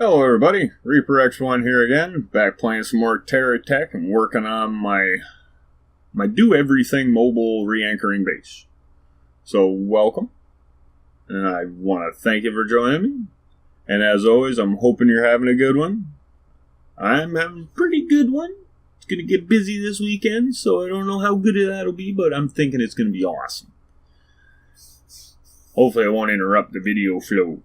Hello everybody, Reaper X1 here again, back playing some more Terra tech and working on my do-everything mobile re-anchoring base. So welcome, and I want to thank you for joining me, and as always I'm hoping you're having a good one. I'm having a pretty good one. It's going to get busy this weekend, so I don't know how good that'll be, but I'm thinking it's going to be awesome. Hopefully I won't interrupt the video flow.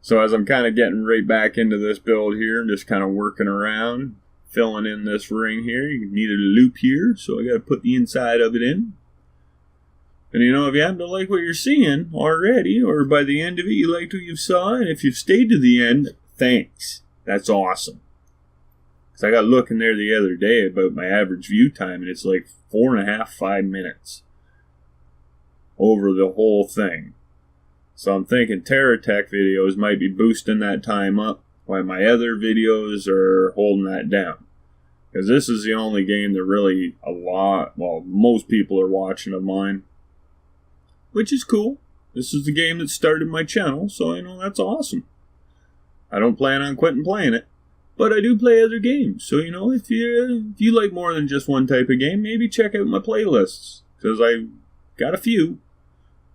So as I'm kind of getting right back into this build here, I'm just kind of working around, filling in this ring here. You needed a loop here, so I got to put the inside of it in. And you know, if you happen to like what you're seeing already, or by the end of it you liked what you saw, and if you've stayed to the end, thanks. That's awesome. Because I got looking there the other day about my average view time, and it's like 4.5, 5 minutes over the whole thing. So I'm thinking Terra Tech videos might be boosting that time up, while my other videos are holding that down. Because this is the only game that really most people are watching of mine. Which is cool. This is the game that started my channel, so you know, that's awesome. I don't plan on quitting playing it, but I do play other games. So you know, if you like more than just one type of game, maybe check out my playlists. Because I've got a few.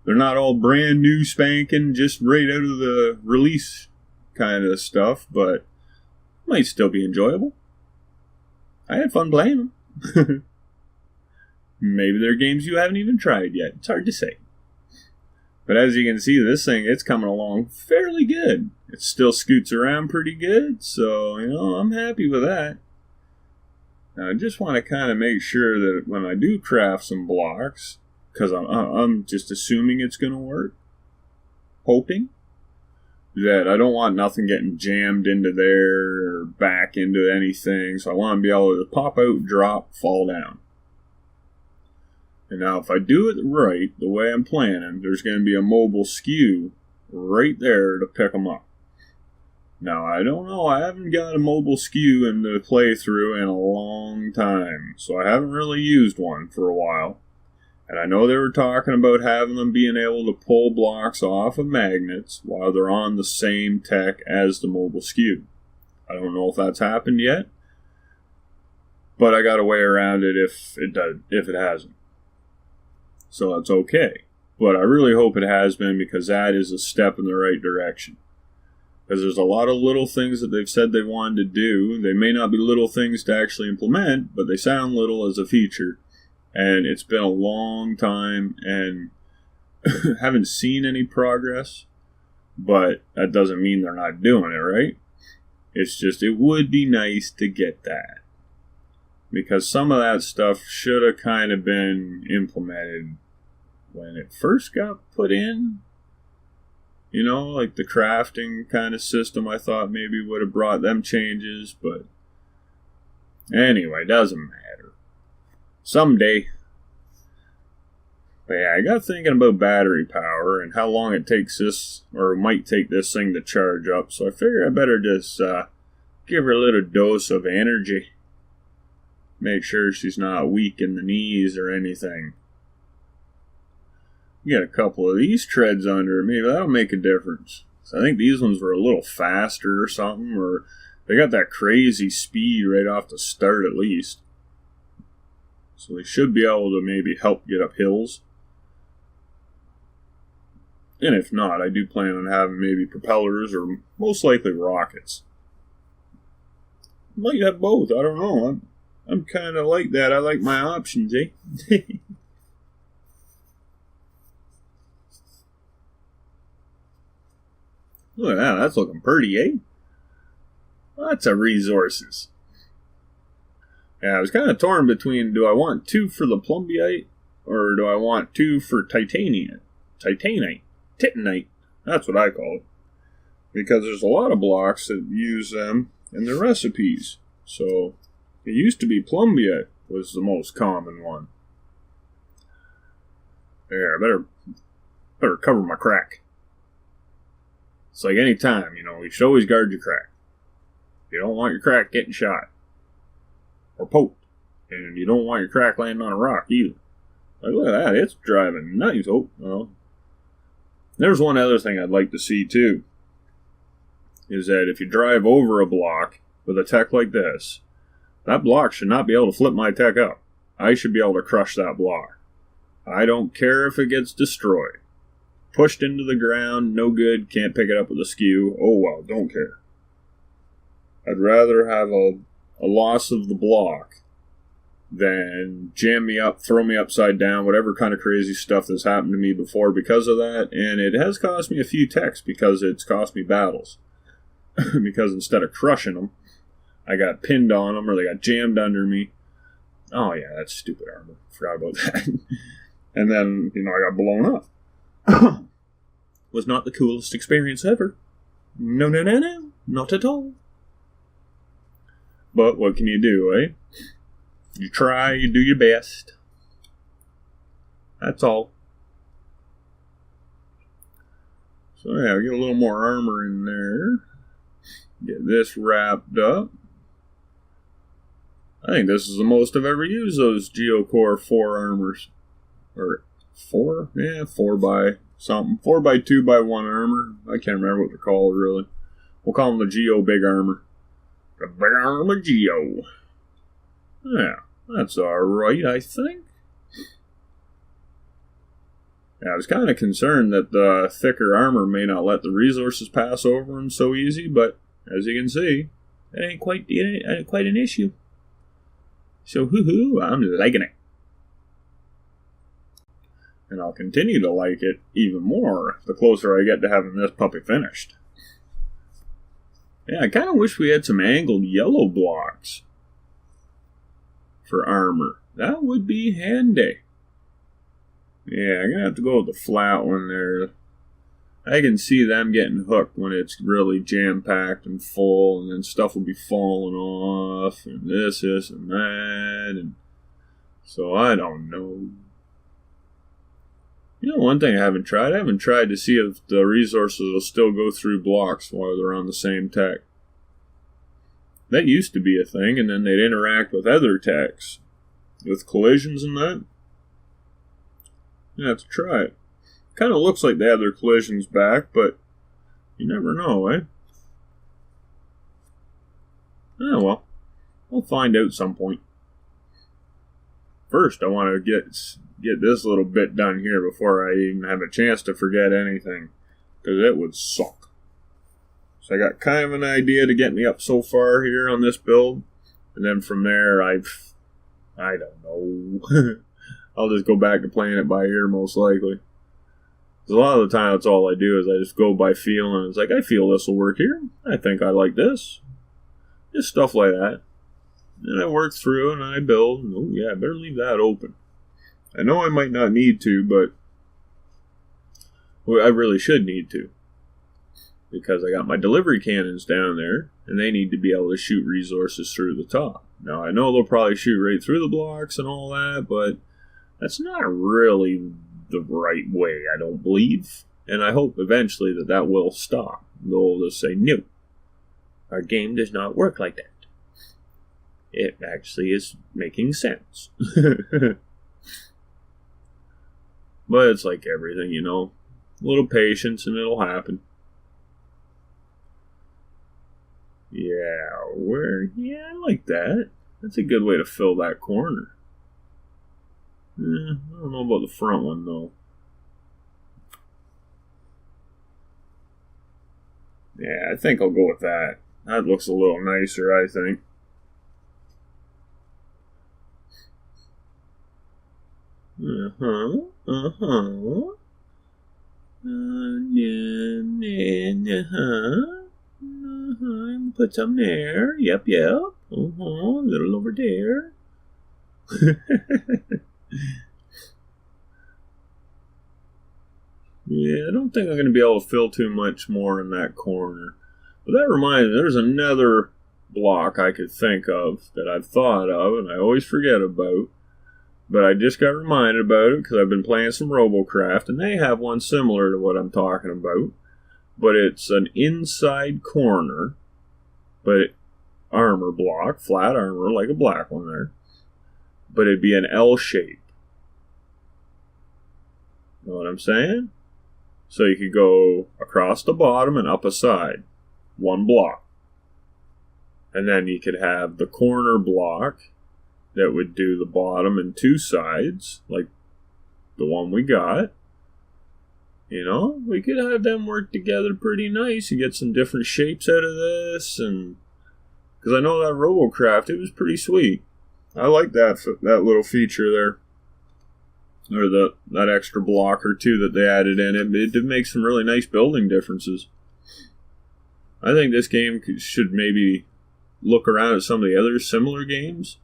They're not all brand new spanking, just right out of the release kind of stuff, but might still be enjoyable. I had fun playing them. Maybe they're games you haven't even tried yet. It's hard to say. But as you can see, this thing, it's coming along fairly good. It still scoots around pretty good, so, you know, I'm happy with that. Now, I just want to kind of make sure that when I do craft some blocks, because I'm just assuming it's going to work, hoping that I don't want nothing getting jammed into there or back into anything, so I want to be able to pop out, drop, fall down. And now if I do it right, the way I'm planning, there's going to be a mobile skew right there to pick them up. Now I don't know, I haven't got a mobile skew in the playthrough in a long time, so I haven't really used one for a while. And I know they were talking about having them being able to pull blocks off of magnets while they're on the same tech as the mobile skew. I don't know if that's happened yet, but I got a way around it if it hasn't. So that's okay. But I really hope it has been, because that is a step in the right direction. Because there's a lot of little things that they've said they wanted to do. They may not be little things to actually implement, but they sound little as a feature. And it's been a long time, and haven't seen any progress, but that doesn't mean they're not doing it, right? It's just, it would be nice to get that. Because some of that stuff should have kind of been implemented when it first got put in. You know, like the crafting kind of system, I thought maybe would have brought them changes, but anyway, doesn't matter. Someday. But yeah, I got thinking about battery power and how long it takes this, or might take this thing to charge up. So I figure I better just give her a little dose of energy. Make sure she's not weak in the knees or anything. Get a couple of these treads under, maybe that'll make a difference. So I think these ones were a little faster or something, or they got that crazy speed right off the start at least. So they should be able to maybe help get up hills. And if not, I do plan on having maybe propellers or most likely rockets. Might have both, I don't know. I'm kind of like that. I like my options, eh? Look at that, that's looking pretty, eh? Lots of resources. Yeah, I was kind of torn between, do I want 2 for the plumbite, or do I want 2 for titanite? Titanite, that's what I call it. Because there's a lot of blocks that use them in their recipes. So, it used to be plumbite was the most common one. There, I better cover my crack. It's like any time, you know, you should always guard your crack. You don't want your crack getting shot. Or poked. And you don't want your crack landing on a rock either. Like, look at that, it's driving nice. Oh, well. There's one other thing I'd like to see too. is that if you drive over a block with a tech like this, that block should not be able to flip my tech up. I should be able to crush that block. I don't care if it gets destroyed. Pushed into the ground, no good, can't pick it up with a skew. Oh well, don't care. I'd rather have a loss of the block than jam me up, throw me upside down, whatever kind of crazy stuff that's happened to me before because of that. And it has cost me a few techs because it's cost me battles. Because instead of crushing them, I got pinned on them or they got jammed under me. Oh yeah, that's stupid armor. Forgot about that. And then, I got blown up. Was not the coolest experience ever. No, not at all. But what can you do, eh? You try, you do your best. That's all. So yeah, I'll get a little more armor in there. Get this wrapped up. I think this is the most I've ever used those Geocore 4 armors. Or 4? Yeah, 4 by something. 4 by 2 by 1 armor. I can't remember what they're called, really. We'll call them the Geo Big Armor. The Big Armor Geo. Yeah, that's alright, I think. Yeah, I was kind of concerned that the thicker armor may not let the resources pass over them so easy, but as you can see, it ain't quite an issue. So, hoo-hoo, I'm liking it. And I'll continue to like it even more the closer I get to having this puppy finished. Yeah, I kind of wish we had some angled yellow blocks for armor. That would be handy. Yeah, I'm going to have to go with the flat one there. I can see them getting hooked when it's really jam-packed and full, and then stuff will be falling off, and this and that, and so I don't know. One thing I haven't tried to see if the resources will still go through blocks while they're on the same tech. That used to be a thing, and then they'd interact with other techs, with collisions and that. You have to try it. Kind of looks like they have their collisions back, but you never know, eh? Oh well, we'll find out some point. First, I want to get this little bit done here before I even have a chance to forget anything, because it would suck. So I got kind of an idea to get me up so far here on this build, and then from there, I don't know. I'll just go back to playing it by ear most likely. Because a lot of the time, that's all I do is I just go by feeling. It's like, I feel this will work here. I think I like this. Just stuff like that. And I work through and I build. And, oh yeah, I better leave that open. I know I might not need to, but I really should need to. Because I got my delivery cannons down there, and they need to be able to shoot resources through the top. Now, I know they'll probably shoot right through the blocks and all that, but that's not really the right way, I don't believe. And I hope eventually that will stop. They'll just say, no, our game does not work like that. It actually is making sense. But it's like everything, a little patience and it'll happen. Yeah, I like that. That's a good way to fill that corner. I don't know about the front one, though. Yeah, I think I'll go with that. That looks a little nicer, I think. Put some there. Yep. A little over there. Yeah, I don't think I'm going to be able to fill too much more in that corner. But that reminds me, there's another block I could think of that I've thought of and I always forget about. But I just got reminded about it because I've been playing some Robocraft and they have one similar to what I'm talking about. But it's an inside corner, but armor block, flat armor like a black one there. But it'd be an L shape. Know what I'm saying? So you could go across the bottom and up a side. one block. And then you could have the corner block that would do the bottom and two sides, like the one we got. You know, we could have them work together pretty nice. You get some different shapes out of this, and because I know that RoboCraft, it was pretty sweet. I like that little feature there, or that extra block or two that they added in it. It did make some really nice building differences. I think this game should maybe look around at some of the other similar games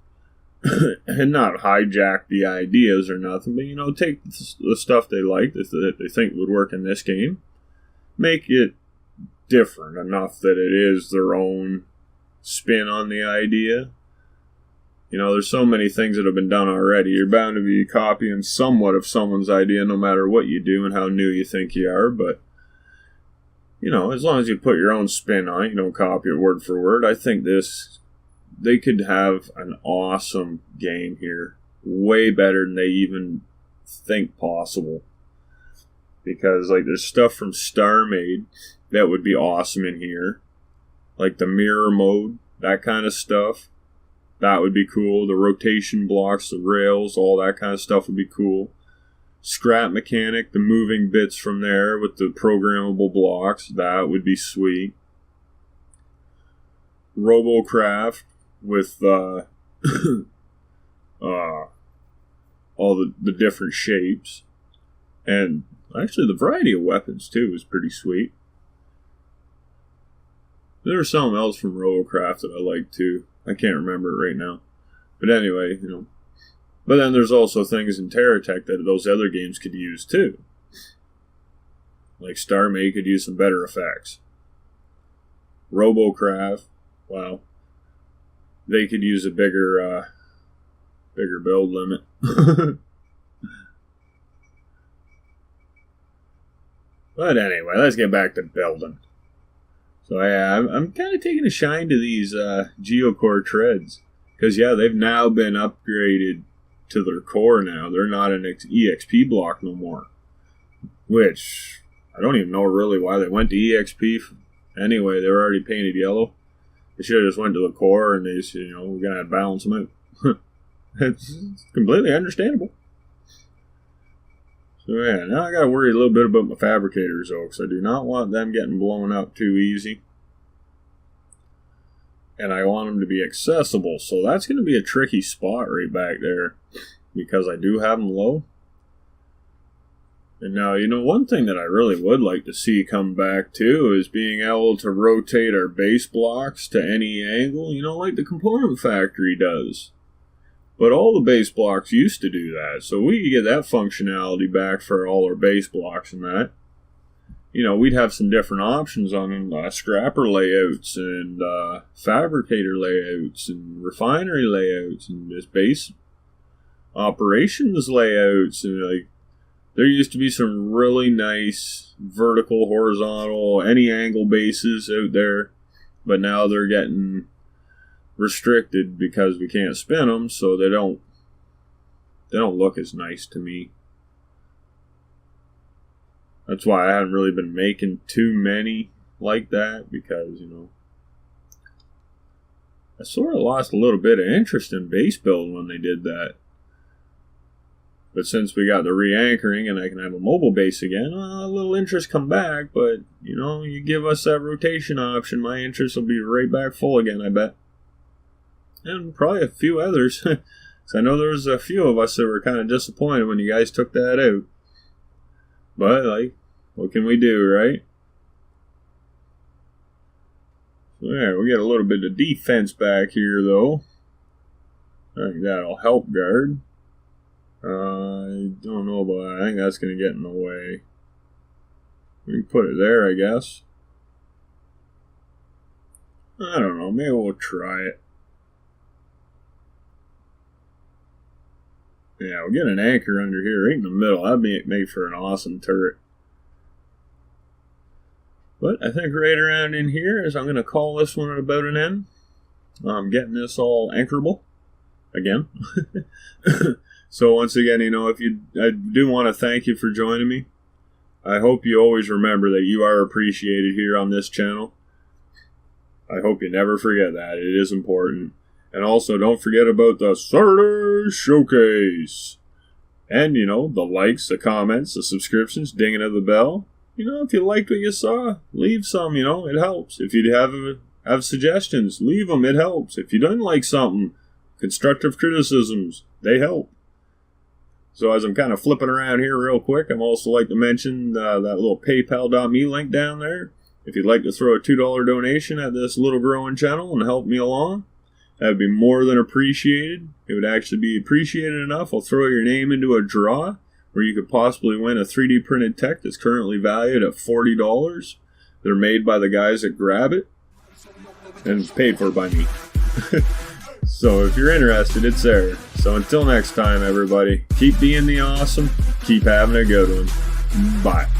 and not hijack the ideas or nothing, but, you know, take the stuff they like that they think would work in this game, make it different enough that it is their own spin on the idea. You know, there's so many things that have been done already. You're bound to be copying somewhat of someone's idea no matter what you do and how new you think you are, but, you know, as long as you put your own spin on it, you don't copy it word for word, I think they could have an awesome game here. Way better than they even think possible. Because, like, there's stuff from StarMade that would be awesome in here. Like the mirror mode, that kind of stuff. That would be cool. The rotation blocks, the rails, all that kind of stuff would be cool. Scrap mechanic, the moving bits from there with the programmable blocks, that would be sweet. RoboCraft with all the different shapes. And actually the variety of weapons too is pretty sweet. There was something else from RoboCraft that I liked too. I can't remember it right now. But anyway, you know. But then there's also things in Terra that those other games could use too. Like StarMade could use some better effects. RoboCraft, well, they could use a bigger build limit. But anyway, let's get back to building. So yeah, I'm kind of taking a shine to these Geocore treads. Because yeah, they've now been upgraded to their core now. They're not an EXP block no more. Which, I don't even know really why they went to EXP. Anyway, they were already painted yellow. They should have just went to the core and they said, you know, we're going to balance them out. It's completely understandable. So yeah, now I got to worry a little bit about my fabricators though, because I do not want them getting blown up too easy. And I want them to be accessible, so that's going to be a tricky spot right back there, because I do have them low. And now, you know, one thing that I really would like to see come back too is being able to rotate our base blocks to any angle, you know, like the Component Factory does. But all the base blocks used to do that, so we could get that functionality back for all our base blocks and that. You know, we'd have some different options on scrapper layouts and fabricator layouts and refinery layouts and just base operations layouts. And like, there used to be some really nice vertical, horizontal, any angle bases out there, but now they're getting restricted because we can't spin them, so they don't look as nice to me. That's why I haven't really been making too many like that, because, you know, I sort of lost a little bit of interest in base build when they did that. But since we got the re-anchoring and I can have a mobile base again, a little interest come back, but, you know, you give us that rotation option, my interest will be right back full again, I bet. And probably a few others. So I know there was a few of us that were kind of disappointed when you guys took that out. But, like, what can we do, right? So, yeah, we got a little bit of defense back here, though. I think that'll help guard. I don't know about that. I think that's going to get in the way. We can put it there, I guess. I don't know. Maybe we'll try it. Yeah, we'll get an anchor under here right in the middle. That'd make for an awesome turret. But I think right around in here is I'm going to call this one at about an end. I'm getting this all anchorable again. So once again, you know, I do want to thank you for joining me. I hope you always remember that you are appreciated here on this channel. I hope you never forget that. It is important. And also, don't forget about the Saturday Showcase. And, the likes, the comments, the subscriptions, dinging of the bell. If you liked what you saw, leave some, it helps. If you have suggestions, leave them, it helps. If you don't like something, constructive criticisms, they help. So as I'm kind of flipping around here real quick, I'd also like to mention that little paypal.me link down there. If you'd like to throw a $2 donation at this little growing channel and help me along, that would be more than appreciated. It would actually be appreciated enough. I'll throw your name into a draw where you could possibly win a 3D printed tech that's currently valued at $40. They're made by the guys that Grab It and paid for by me. So if you're interested, it's there. So until next time, everybody, keep being the awesome, keep having a good one. Bye.